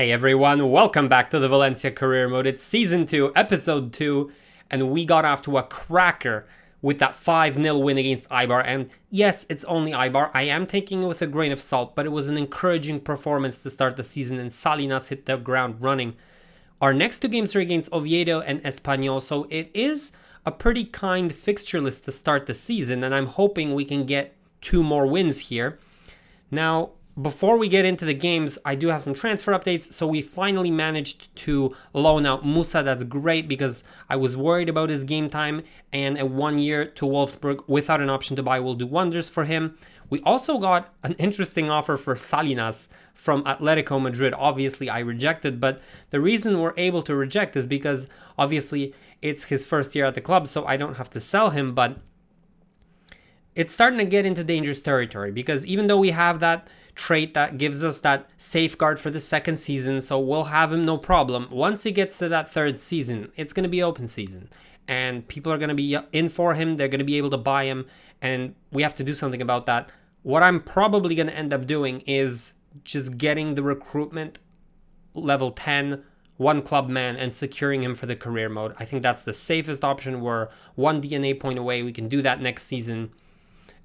Hey everyone, welcome back to the Valencia Career Mode. It's Season 2, Episode 2, and we got off to a cracker with that 5-0 win against Eibar. And yes, it's only Eibar. I am taking it with a grain of salt, but it was an encouraging performance to start the season, and Salinas hit the ground running. Our next two games are against Oviedo and Espanol, so it is a pretty kind fixture list to start the season, and I'm hoping we can get 2 more wins here. Now, before we get into the games, I do have some transfer updates. So we finally managed to loan out Musa. That's great because I was worried about his game time, and a 1 year to Wolfsburg without an option to buy will do wonders for him. We also got an interesting offer for Salinas from Atletico Madrid. Obviously, I rejected, but the reason we're able to reject is because obviously it's his first year at the club, so I don't have to sell him, but it's starting to get into dangerous territory because even though we have that trait that gives us that safeguard for the second season, so we'll have him no problem. Once he gets to that third season, it's going to be open season and people are going to be in for him. They're going to be able to buy him, and we have to do something about that. What I'm probably going to end up doing is just getting the recruitment level 10 one club man and securing him for the career mode. I think that's the safest option. We're 1 DNA point away. We can do that next season,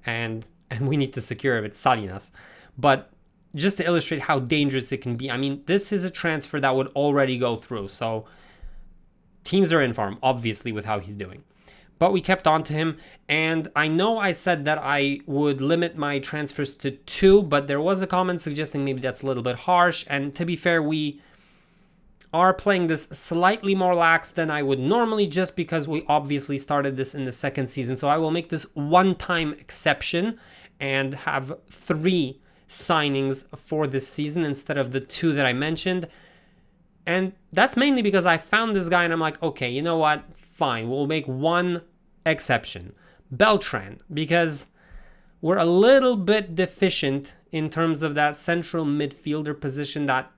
and we need to secure him. It's Salinas. But just to illustrate how dangerous it can be, I mean, this is a transfer that would already go through. So teams are in for him, obviously, with how he's doing. But we kept on to him. And I know I said that I would limit my transfers to 2, but there was a comment suggesting maybe that's a little bit harsh. And to be fair, we are playing this slightly more lax than I would normally, just because we obviously started this in the second season. So I will make this one-time exception and have 3 signings for this season instead of the 2 that I mentioned. And that's mainly because I found this guy and I'm like, okay, you know what? Fine, we'll make one exception. Beltran, because we're a little bit deficient in terms of that central midfielder position, that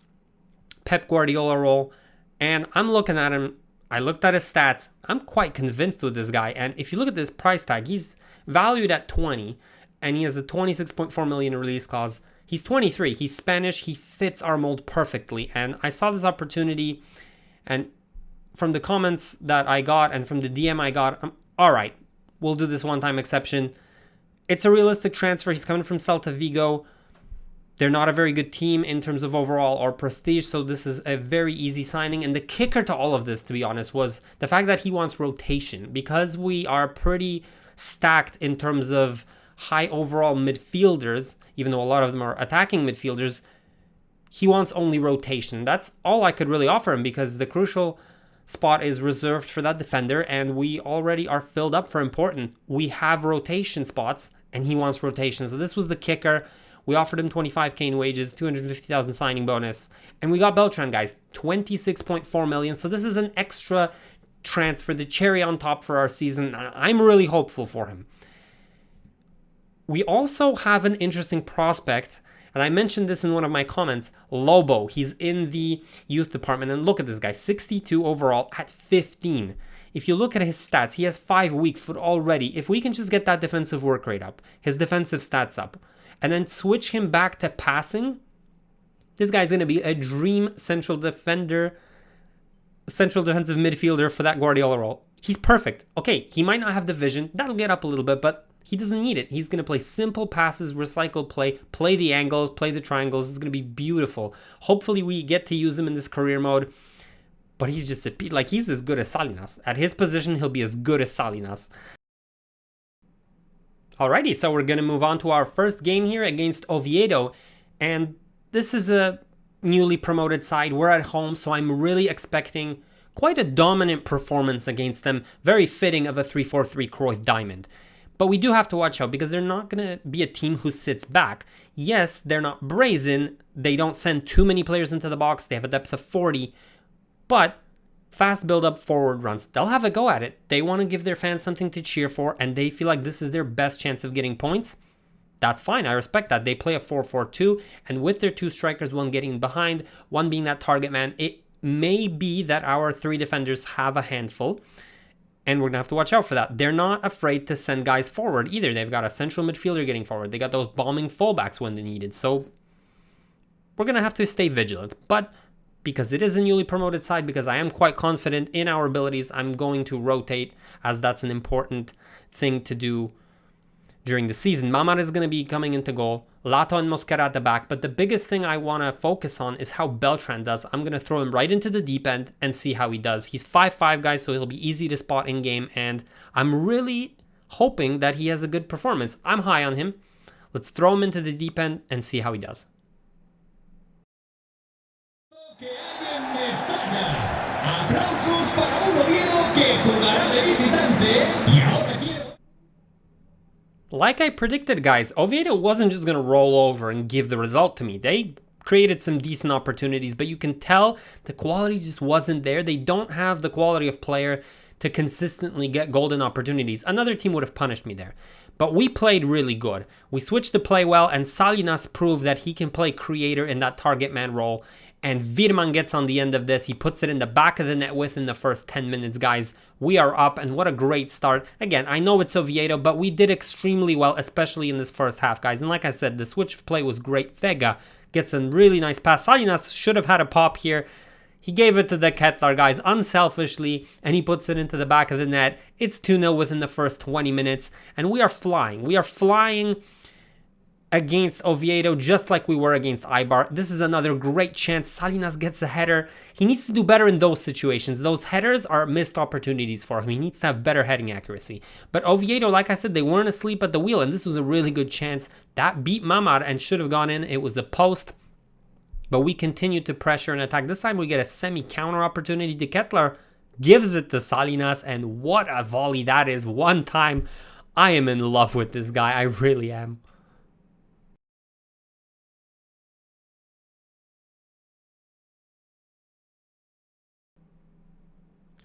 Pep Guardiola role. And I'm looking at him. I looked at his stats. I'm quite convinced with this guy. And if you look at this price tag, he's valued at 20. And he has a 26.4 million release clause. He's 23. He's Spanish. He fits our mold perfectly. And I saw this opportunity, and from the comments that I got and from the DM I got, I'm all right, we'll do this one-time exception. It's a realistic transfer. He's coming from Celta Vigo. They're not a very good team in terms of overall or prestige, so this is a very easy signing. And the kicker to all of this, to be honest, was the fact that he wants rotation, because we are pretty stacked in terms of high overall midfielders, even though a lot of them are attacking midfielders. He wants only rotation. That's all I could really offer him, because the crucial spot is reserved for that defender, and we already are filled up for important. We have rotation spots, and he wants rotation. So this was the kicker. We offered him 25k in wages, 250,000 signing bonus, and we got Beltran, guys, 26.4 million. So this is an extra transfer, the cherry on top for our season. I'm really hopeful for him. We also have an interesting prospect, and I mentioned this in one of my comments, Lobo. He's in the youth department, and look at this guy, 62 overall at 15. If you look at his stats, he has 5 weak foot already. If we can just get that defensive work rate up, his defensive stats up, and then switch him back to passing, this guy's going to be a dream central defensive midfielder for that Guardiola role. He's perfect. Okay, he might not have the vision. That'll get up a little bit, but he doesn't need it. He's going to play simple passes, recycle play the angles, play the triangles. It's going to be beautiful. Hopefully we get to use him in this career mode. But he's just he's as good as Salinas. At his position, he'll be as good as Salinas. Alrighty, so we're going to move on to our first game here against Oviedo. And this is a newly promoted side. We're at home, so I'm really expecting quite a dominant performance against them. Very fitting of a 3-4-3 Cruyff diamond. But we do have to watch out, because they're not going to be a team who sits back. Yes, they're not brazen. They don't send too many players into the box. They have a depth of 40. But fast build-up forward runs, they'll have a go at it. They want to give their fans something to cheer for, and they feel like this is their best chance of getting points. That's fine. I respect that. They play a 4-4-2, and with their 2 strikers, one getting behind, one being that target man, it may be that our 3 defenders have a handful. And we're going to have to watch out for that. They're not afraid to send guys forward either. They've got a central midfielder getting forward. They got those bombing fullbacks when they needed. So we're going to have to stay vigilant. But because it is a newly promoted side, because I am quite confident in our abilities, I'm going to rotate, as that's an important thing to do during the season. Mamar is going to be coming into goal, Lato and Mosquera at the back, but the biggest thing I want to focus on is how Beltran does. I'm going to throw him right into the deep end and see how he does. He's 5'5", guys, so he'll be easy to spot in game, and I'm really hoping that he has a good performance. I'm high on him. Let's throw him into the deep end and see how he does. Aplausos para un Oviedo que jugará de visitante y ahora like I predicted, guys, Oviedo wasn't just going to roll over and give the result to me. They created some decent opportunities, but you can tell the quality just wasn't there. They don't have the quality of player to consistently get golden opportunities. Another team would have punished me there. But we played really good. We switched to play well, and Salinas proved that he can play creator in that target man role. And Virman gets on the end of this. He puts it in the back of the net within the first 10 minutes, guys. We are up, and what a great start. Again, I know it's Oviedo, but we did extremely well, especially in this first half, guys. And like I said, the switch of play was great. Vega gets a really nice pass. Salinas should have had a pop here. He gave it to the Kettler, guys, unselfishly, and he puts it into the back of the net. It's 2-0 within the first 20 minutes, and we are flying. We are flying against Oviedo, just like we were against Eibar. This is another great chance. Salinas gets a header. He needs to do better in those situations. Those headers are missed opportunities for him. He needs to have better heading accuracy. But Oviedo, like I said, they weren't asleep at the wheel, and this was a really good chance. That beat Mamar and should have gone in. It was a post, but we continued to pressure and attack. This time we get a semi-counter opportunity. De Kettler gives it to Salinas, and what a volley that is. One time. I am in love with this guy. I really am.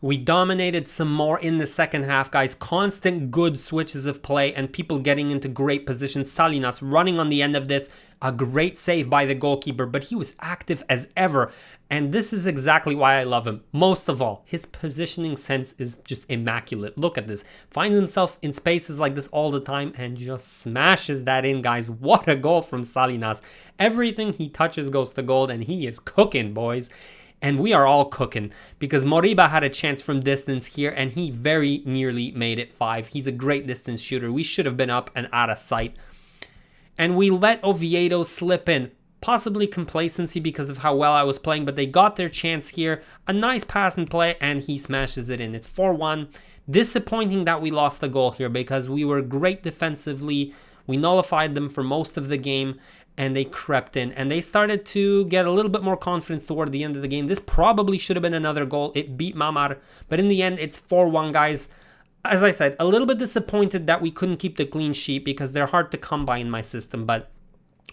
We dominated some more in the second half, guys. Constant good switches of play and people getting into great positions. Salinas running on the end of this. A great save by the goalkeeper, but he was active as ever. And this is exactly why I love him. Most of all, his positioning sense is just immaculate. Look at this. Finds himself in spaces like this all the time and just smashes that in, guys. What a goal from Salinas. Everything he touches goes to gold, and he is cooking, boys. And we are all cooking because Moriba had a chance from distance here and he very nearly made it 5. He's a great distance shooter. We should have been up and out of sight. And we let Oviedo slip in. Possibly complacency because of how well I was playing, but they got their chance here. A nice pass and play, and he smashes it in. It's 4-1. Disappointing that we lost the goal here because we were great defensively. We nullified them for most of the game, and they crept in. And they started to get a little bit more confidence toward the end of the game. This probably should have been another goal. It beat Mamar, but in the end, it's 4-1, guys. As I said, a little bit disappointed that we couldn't keep the clean sheet because they're hard to come by in my system, but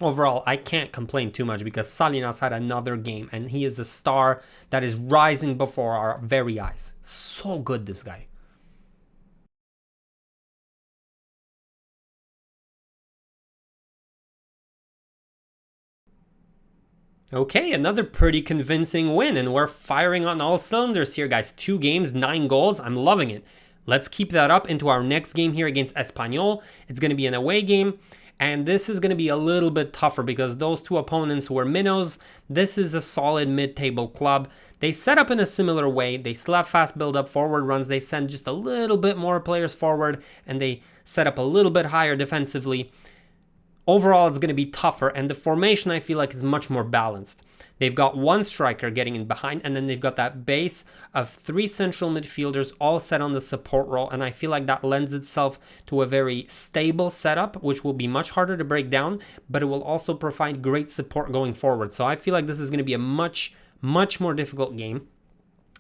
overall, I can't complain too much because Salinas had another game, and he is a star that is rising before our very eyes. So good, this guy. Okay, another pretty convincing win, and we're firing on all cylinders here, guys. 2 games, 9 goals. I'm loving it. Let's keep that up into our next game here against Espanol. It's going to be an away game, and this is going to be a little bit tougher because those 2 opponents were minnows. This is a solid mid-table club. They set up in a similar way. They still have fast build-up, forward runs. They send just a little bit more players forward, and they set up a little bit higher defensively. Overall, it's going to be tougher, and the formation, I feel like, is much more balanced. They've got 1 striker getting in behind, and then they've got that base of 3 central midfielders all set on the support role, and I feel like that lends itself to a very stable setup, which will be much harder to break down, but it will also provide great support going forward. So I feel like this is going to be a much more difficult game.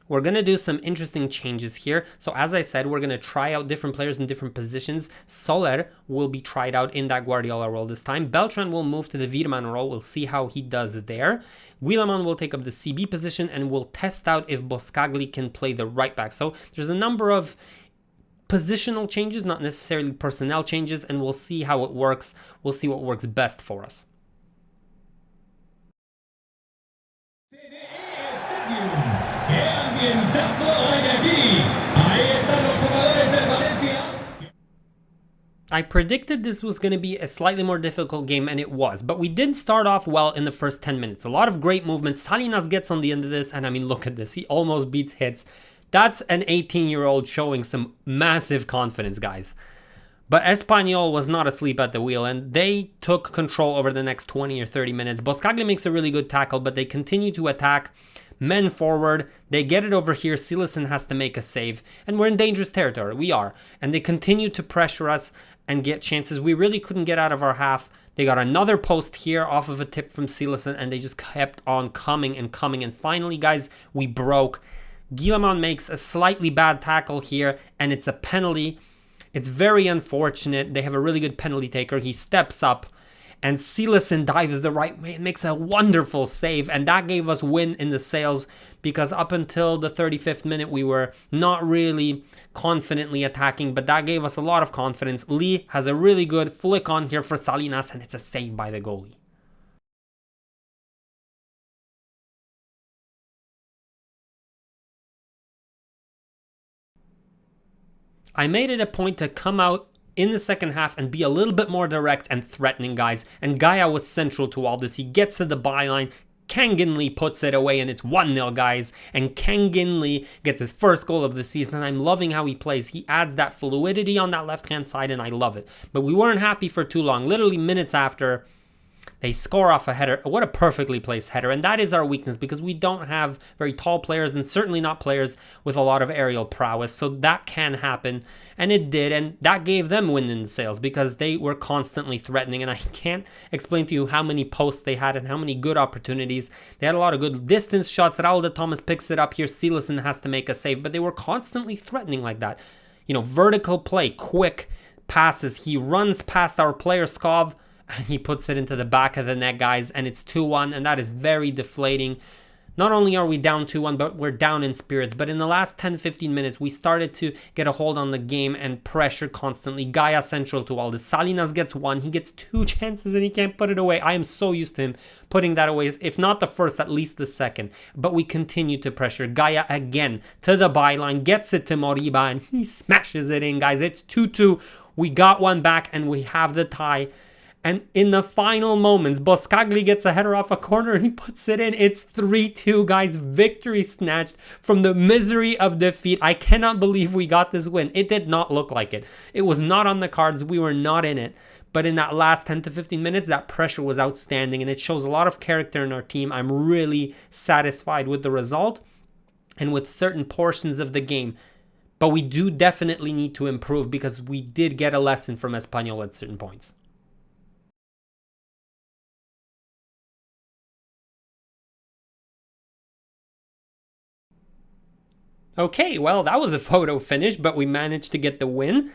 We're going to do some interesting changes here. So as I said, we're going to try out different players in different positions. Soler will be tried out in that Guardiola role this time. Beltran will move to the Virman role. We'll see how he does there. Guillamon will take up the CB position, and we'll test out if Boscagli can play the right back. So there's a number of positional changes, not necessarily personnel changes, and we'll see how it works. We'll see what works best for us. I predicted this was going to be a slightly more difficult game, and it was. But we did start off well in the first 10 minutes. A lot of great movement. Salinas gets on the end of this, and I mean, look at this. He almost beats hits. That's an 18-year-old showing some massive confidence, guys. But Espanol was not asleep at the wheel, and they took control over the next 20 or 30 minutes. Boscagli makes a really good tackle, but they continue to attack. Men forward, they get it over here. Silason has to make a save, and we're in dangerous territory. We are. And they continue to pressure us and get chances. We really couldn't get out of our half. They got another post here off of a tip from Silason, and they just kept on coming and coming. And finally, guys, we broke. Guillemot makes a slightly bad tackle here, and it's a penalty. It's very unfortunate. They have a really good penalty taker. He steps up, and Silason dives the right way and makes a wonderful save. And that gave us win in the sails, because up until the 35th minute, we were not really confidently attacking, but that gave us a lot of confidence. Lee has a really good flick on here for Salinas, and it's a save by the goalie. I made it a point to come out in the second half and be a little bit more direct and threatening, guys. And Gaia was central to all this. He gets to the byline. Kanginli puts it away, and it's 1-0, guys. And Kanginli gets his first goal of the season, and I'm loving how he plays. He adds that fluidity on that left-hand side, and I love it. But we weren't happy for too long. Literally minutes after, they score off a header. What a perfectly placed header. And that is our weakness, because we don't have very tall players, and certainly not players with a lot of aerial prowess. So that can happen. And it did. And that gave them win in the sails, because they were constantly threatening. And I can't explain to you how many posts they had and how many good opportunities. They had a lot of good distance shots. Raul de Thomas picks it up here. Silason has to make a save. But they were constantly threatening like that. You know, vertical play, quick passes. He runs past our player, Skov, and he puts it into the back of the net, guys, and it's 2-1, and that is very deflating. Not only are we down 2-1, but we're down in spirits. But in the last 10-15 minutes, we started to get a hold on the game and pressure constantly. Gaia central to all this. Salinas gets one. He gets 2 chances, and he can't put it away. I am so used to him putting that away. If not the first, at least the second. But we continue to pressure. Gaia again to the byline. Gets it to Moriba, and he smashes it in, guys. It's 2-2. We got one back, and we have the tie. And in the final moments, Boscagli gets a header off a corner and he puts it in. It's 3-2, guys. Victory snatched from the misery of defeat. I cannot believe we got this win. It did not look like it. It was not on the cards. We were not in it. But in that last 10 to 15 minutes, that pressure was outstanding, and it shows a lot of character in our team. I'm really satisfied with the result and with certain portions of the game. But we do definitely need to improve, because we did get a lesson from Espanol at certain points. Okay, well, that was a photo finish, but we managed to get the win.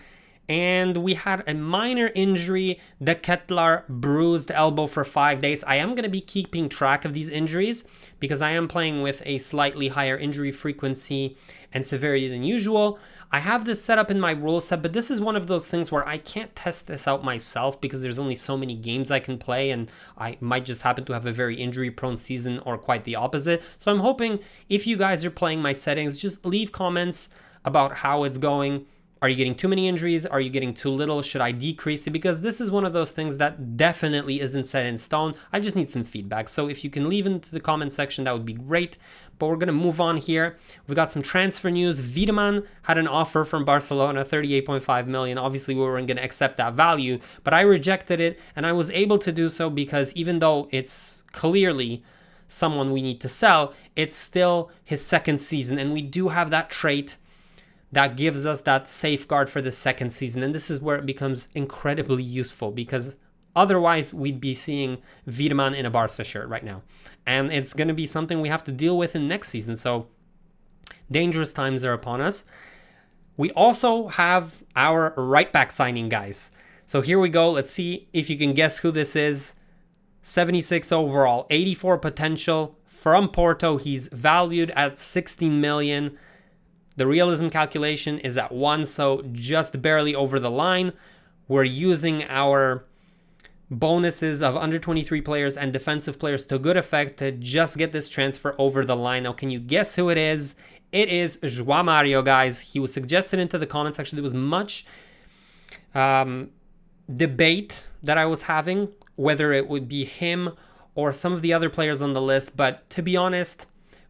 And we had a minor injury. De Ketelaar bruised elbow for 5 days. I am going to be keeping track of these injuries, because I am playing with a slightly higher injury frequency and severity than usual. I have this set up in my rule set, but this is one of those things where I can't test this out myself, because there's only so many games I can play, and I might just happen to have a very injury-prone season, or quite the opposite. So I'm hoping, if you guys are playing my settings, just leave comments about how it's going. Are you getting too many injuries? Are you getting too little? Should I decrease it? Because this is one of those things that definitely isn't set in stone. I just need some feedback. So if you can leave into the comment section, that would be great. But we're going to move on here. We got some transfer news. Wiedemann had an offer from Barcelona, 38.5 million. Obviously, we weren't going to accept that value, but I rejected it, and I was able to do so because even though it's clearly someone we need to sell, it's still his second season, and we do have that trait that gives us that safeguard for the second season. And this is where it becomes incredibly useful, because otherwise we'd be seeing Wiedemann in a Barca shirt right now. And it's going to be something we have to deal with in next season. So dangerous times are upon us. We also have our right back signing, guys. So here we go. Let's see if you can guess who this is. 76 overall, 84 potential from Porto. He's valued at 16 million. The realism calculation is at 1, so just barely over the line. We're using our bonuses of under 23 players and defensive players to good effect to just get this transfer over the line. Now, can you guess who it is? It is João Mario, guys. He was suggested into the comments. Actually, there was much debate that I was having, whether it would be him or some of the other players on the list. But to be honest,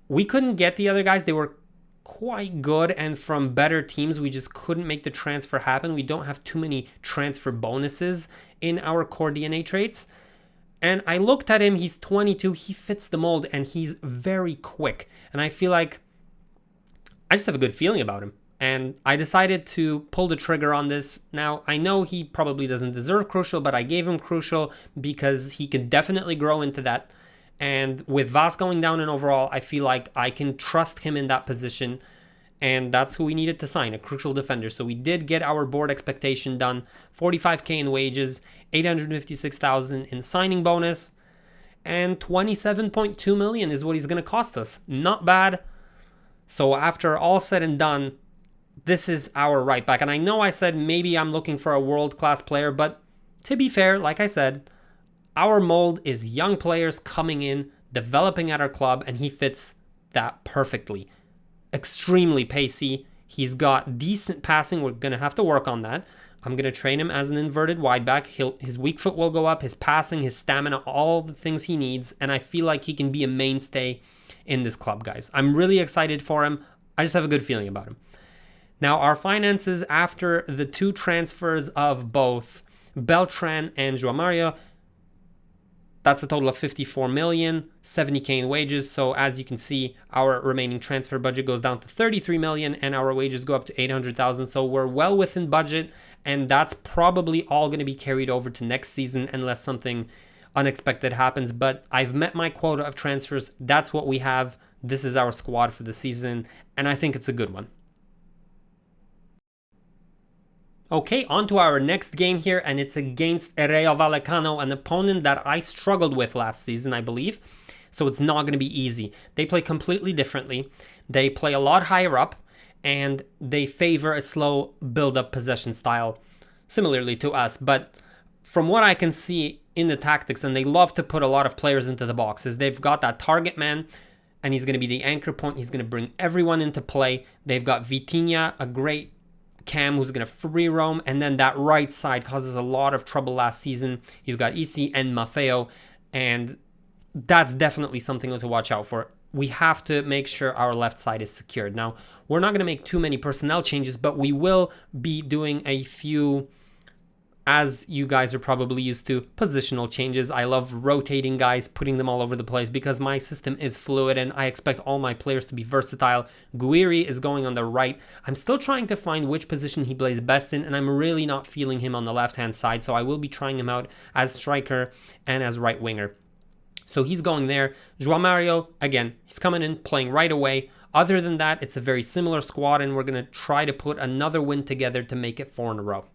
we couldn't get the other guys. They were quite good and from better teams. We just couldn't make the transfer happen. We don't have too many transfer bonuses in our core DNA traits. And I looked at him, he's 22, he fits the mold, and he's very quick. And I feel like I just have a good feeling about him. And I decided to pull the trigger on this. Now, I know he probably doesn't deserve Crucial, but I gave him Crucial because he can definitely grow into that. And with Vas going down in overall, I feel like I can trust him in that position. And that's who we needed to sign, a crucial defender. So we did get our board expectation done. 45k in wages, 856,000 in signing bonus, and 27.2 million is what he's going to cost us. Not bad. So after all said and done, this is our right back. And I know I said maybe I'm looking for a world-class player, but to be fair, like I said, our mold is young players coming in, developing at our club, and he fits that perfectly. Extremely pacey. He's got decent passing. We're going to have to work on that. I'm going to train him as an inverted wide back. His weak foot will go up, his passing, his stamina, all the things he needs. And I feel like he can be a mainstay in this club, guys. I'm really excited for him. I just have a good feeling about him. Now, our finances after the two transfers of both Beltran and João Mario, that's a total of 54 million, 70k in wages. So as you can see, our remaining transfer budget goes down to 33 million and our wages go up to 800,000. So we're well within budget, and that's probably all going to be carried over to next season unless something unexpected happens. But I've met my quota of transfers. That's what we have. This is our squad for the season, and I think it's a good one. Okay, on to our next game here, and it's against Real Valenciano, an opponent that I struggled with last season, I believe. So it's not going to be easy. They play completely differently. They play a lot higher up, and they favor a slow build-up possession style, similarly to us. But from what I can see in the tactics, and they love to put a lot of players into the boxes, they've got that target man, and he's going to be the anchor point. He's going to bring everyone into play. They've got Vitinha, a great Cam who's going to free roam, and then that right side causes a lot of trouble last season. You've got Isi and Maffeo, and that's definitely something to watch out for. We have to make sure our left side is secured. Now, we're not going to make too many personnel changes, but we will be doing a few, as you guys are probably used to, positional changes. I love rotating guys, putting them all over the place because my system is fluid and I expect all my players to be versatile. Guiri is going on the right. I'm still trying to find which position he plays best in, and I'm really not feeling him on the left-hand side, so I will be trying him out as striker and as right winger. So he's going there. João Mario, again, he's coming in, playing right away. Other than that, it's a very similar squad, and we're going to try to put another win together to make it 4 in a row.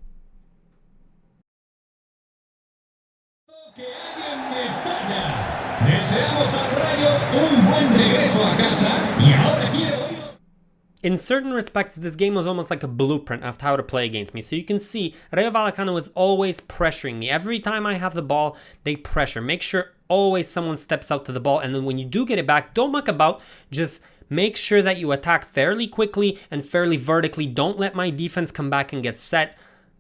Que alguien me estalla. Deseamos al Rayo un buen regreso a casa y ahora quiero oír. In certain respects, this game was almost like a blueprint of how to play against me. So you can see, Real Valenciano is always pressuring me. Every time I have the ball, they pressure. Make sure always someone steps out to the ball, and then when you do get it back, don't muck about. Just make sure that you attack fairly quickly and fairly vertically. Don't let my defense come back and get set.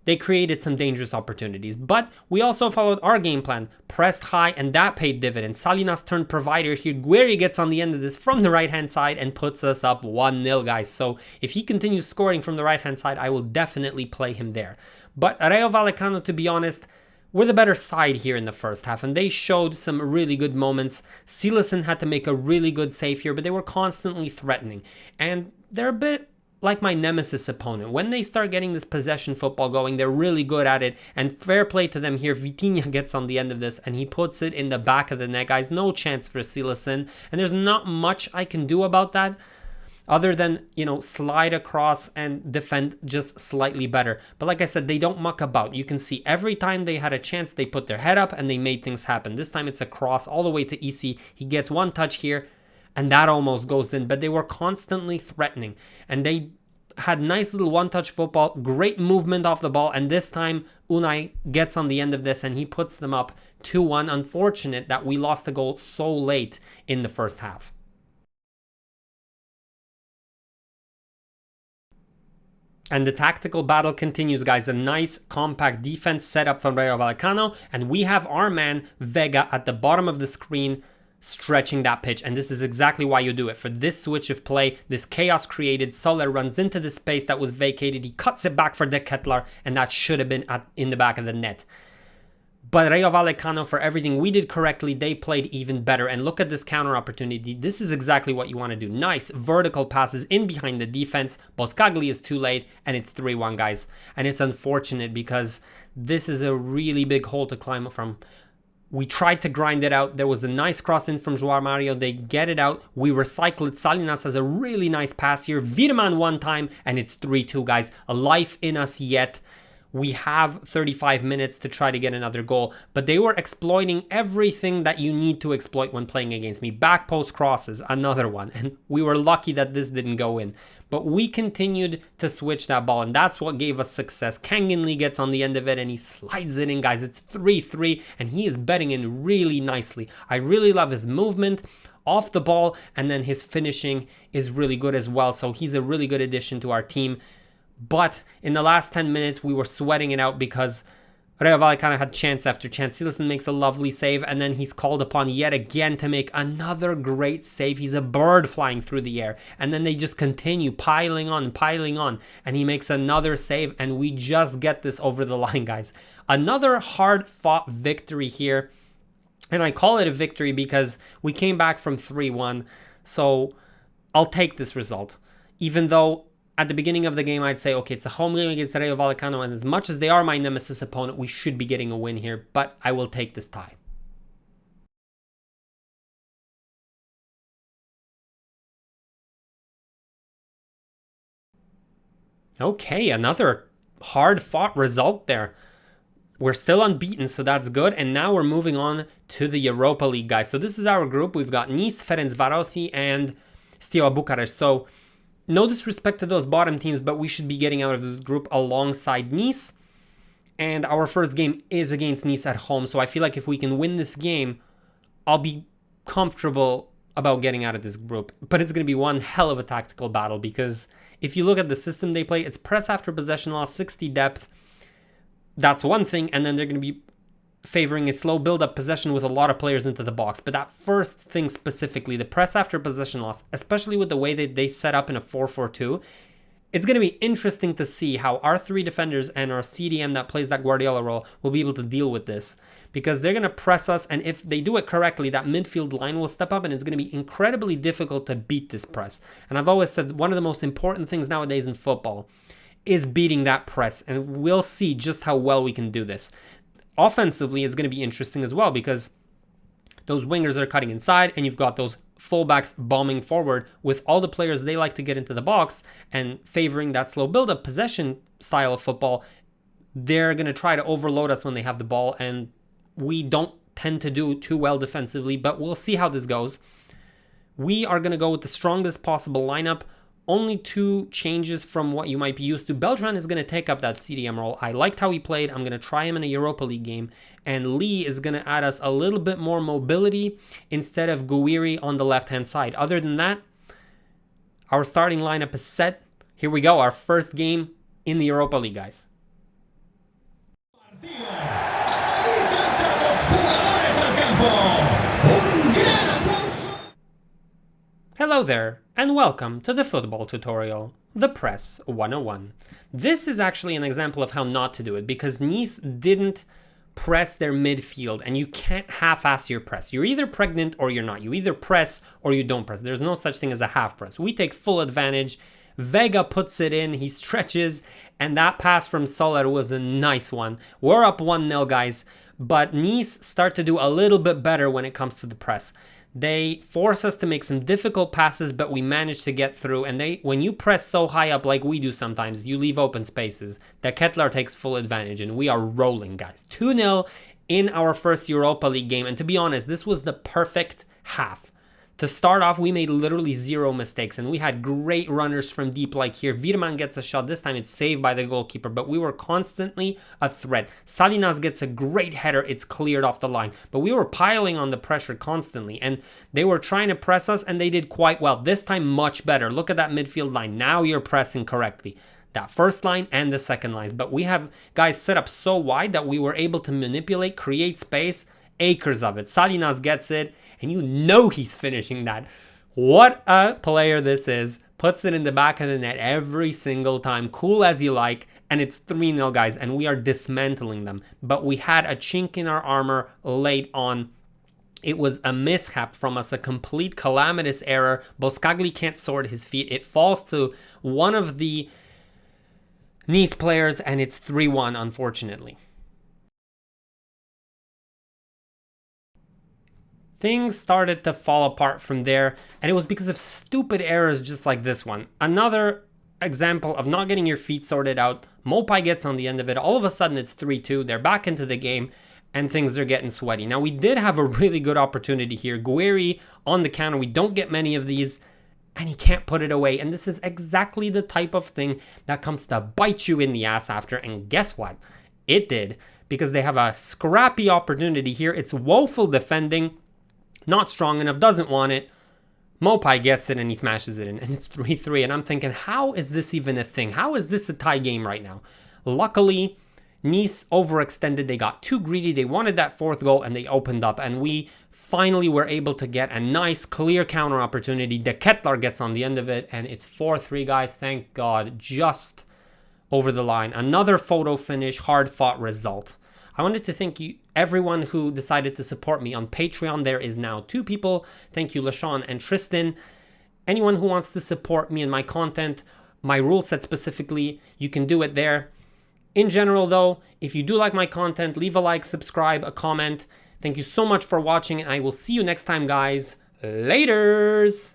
They created some dangerous opportunities, but we also followed our game plan, pressed high, and that paid dividends. Salinas turned provider here. Guiri gets on the end of this from the right-hand side and puts us up 1-0, guys. So if he continues scoring from the right-hand side, I will definitely play him there. But Real Valenciano, to be honest, were the better side here in the first half, and they showed some really good moments. Silason had to make a really good save here, but they were constantly threatening, and they're a bit like my nemesis opponent. When they start getting this possession football going, they're really good at it, and fair play to them here. Vitinha gets on the end of this, and he puts it in the back of the net, guys. No chance for Silason, and there's not much I can do about that other than, slide across and defend just slightly better. But like I said, they don't muck about. You can see every time they had a chance, they put their head up and they made things happen. This time it's a cross all the way to Isi. He gets one touch here, and that almost goes in, but they were constantly threatening, and they had nice little one-touch football, great movement off the ball, and this time Unai gets on the end of this and he puts them up 2-1. Unfortunate that we lost the goal so late in the first half. And the tactical battle continues, guys. A nice compact defense set up from Rayo Vallecano. And we have our man, Vega, at the bottom of the screen, stretching that pitch. And this is exactly why you do it. For this switch of play, this chaos created, Soler runs into the space that was vacated. He cuts it back for De Ketelaere, and that should have been in the back of the net. But Rayo Vallecano, for everything we did correctly, they played even better. And look at this counter opportunity. This is exactly what you want to do. Nice vertical passes in behind the defense. Boscagli is too late, and it's 3-1, guys. And it's unfortunate because this is a really big hole to climb from. We tried to grind it out. There was a nice cross in from Joao Mario. They get it out. We recycle it. Salinas has a really nice pass here. Wiedemann one time, and it's 3-2, guys. A life in us yet. We have 35 minutes to try to get another goal, but they were exploiting everything that you need to exploit when playing against me. Back post crosses, another one, and we were lucky that this didn't go in. But we continued to switch that ball, and that's what gave us success. Kangan Lee gets on the end of it, and he slides it in, guys. It's 3-3, and he is betting in really nicely. I really love his movement off the ball, and then his finishing is really good as well, so he's a really good addition to our team. But in the last 10 minutes, we were sweating it out because Rayo Vallecano had chance after chance. Silasson makes a lovely save, and then he's called upon yet again to make another great save. He's a bird flying through the air. And then they just continue piling on, and he makes another save, and we just get this over the line, guys. Another hard-fought victory here, and I call it a victory because we came back from 3-1, so I'll take this result. Even though at the beginning of the game, I'd say, okay, it's a home game against Rayo Vallecano, and as much as they are my nemesis opponent, we should be getting a win here, but I will take this tie. Okay, another hard-fought result there. We're still unbeaten, so that's good, and now we're moving on to the Europa League, guys. So this is our group. We've got Nice, Ferencvarosi, and Steaua Bucharest. So no disrespect to those bottom teams, but we should be getting out of this group alongside Nice. And our first game is against Nice at home. So I feel like if we can win this game, I'll be comfortable about getting out of this group. But it's going to be one hell of a tactical battle because if you look at the system they play, it's press after possession loss, 60 depth. That's one thing. And then they're going to be favoring a slow build-up possession with a lot of players into the box. But that first thing specifically, the press after possession loss, especially with the way that they set up in a 4-4-2, it's going to be interesting to see how our three defenders and our CDM that plays that Guardiola role will be able to deal with this. Because they're going to press us, and if they do it correctly, that midfield line will step up, and it's going to be incredibly difficult to beat this press. And I've always said one of the most important things nowadays in football is beating that press, and we'll see just how well we can do this. Offensively, it's going to be interesting as well because those wingers are cutting inside and you've got those fullbacks bombing forward with all the players they like to get into the box and favoring that slow build-up possession style of football. They're going to try to overload us when they have the ball, and we don't tend to do too well defensively, but we'll see how this goes. We are going to go with the strongest possible lineup. Only two changes from what you might be used to. Beltran is going to take up that CDM role. I liked how he played. I'm going to try him in a Europa League game. And Lee is going to add us a little bit more mobility instead of Guiri on the left-hand side. Other than that, our starting lineup is set. Here we go, our first game in the Europa League, guys. Hello there, and welcome to the football tutorial, the Press 101. This is actually an example of how not to do it, because Nice didn't press their midfield, and you can't half-ass your press. You're either pregnant or you're not. You either press or you don't press. There's no such thing as a half press. We take full advantage. Vega puts it in, he stretches, and that pass from Soler was a nice one. We're up 1-0, guys, but Nice start to do a little bit better when it comes to the press. They force us to make some difficult passes, but we manage to get through. And when you press so high up like we do sometimes, you leave open spaces. De Ketelaere takes full advantage, and we are rolling, guys. 2-0 in our first Europa League game. And to be honest, this was the perfect half. To start off, we made literally zero mistakes, and we had great runners from deep like here. Wiedemann gets a shot. This time it's saved by the goalkeeper, but we were constantly a threat. Salinas gets a great header. It's cleared off the line, but we were piling on the pressure constantly, and they were trying to press us, and they did quite well. This time, much better. Look at that midfield line. Now you're pressing correctly. that first line and the second lines. But we have guys set up so wide that we were able to manipulate, create space, acres of it. Salinas gets it, and you know he's finishing that. What a player this is. Puts it in the back of the net every single time. Cool as you like. And it's 3-0, guys, and we are dismantling them. But we had a chink in our armor late on. It was a mishap from us, a complete calamitous error. Boscagli can't sort his feet. It falls to one of the Nice players, and it's 3-1, unfortunately. Things started to fall apart from there, and it was because of stupid errors just like this one. Another example of not getting your feet sorted out. Mopai gets on the end of it. All of a sudden, it's 3-2. They're back into the game, and things are getting sweaty. Now, we did have a really good opportunity here. Guerri on the counter. We don't get many of these, and he can't put it away. And this is exactly the type of thing that comes to bite you in the ass after. And guess what? It did, because they have a scrappy opportunity here. It's woeful defending. Not strong enough, doesn't want it. Mopai gets it and he smashes it in, and it's 3-3. And I'm thinking, how is this even a thing? How is this a tie game right now? Luckily, Nice overextended. They got too greedy. They wanted that fourth goal and they opened up. And we finally were able to get a nice, clear counter opportunity. De Ketelaar gets on the end of it, and it's 4-3, guys. Thank God. Just over the line. Another photo finish, hard-fought result. I wanted to thank you, everyone who decided to support me on Patreon. There is now 2 people. Thank you, LaShawn and Tristan. Anyone who wants to support me and my content, my rule set specifically, you can do it there. In general, though, if you do like my content, leave a like, subscribe, a comment. Thank you so much for watching, and I will see you next time, guys. Laters!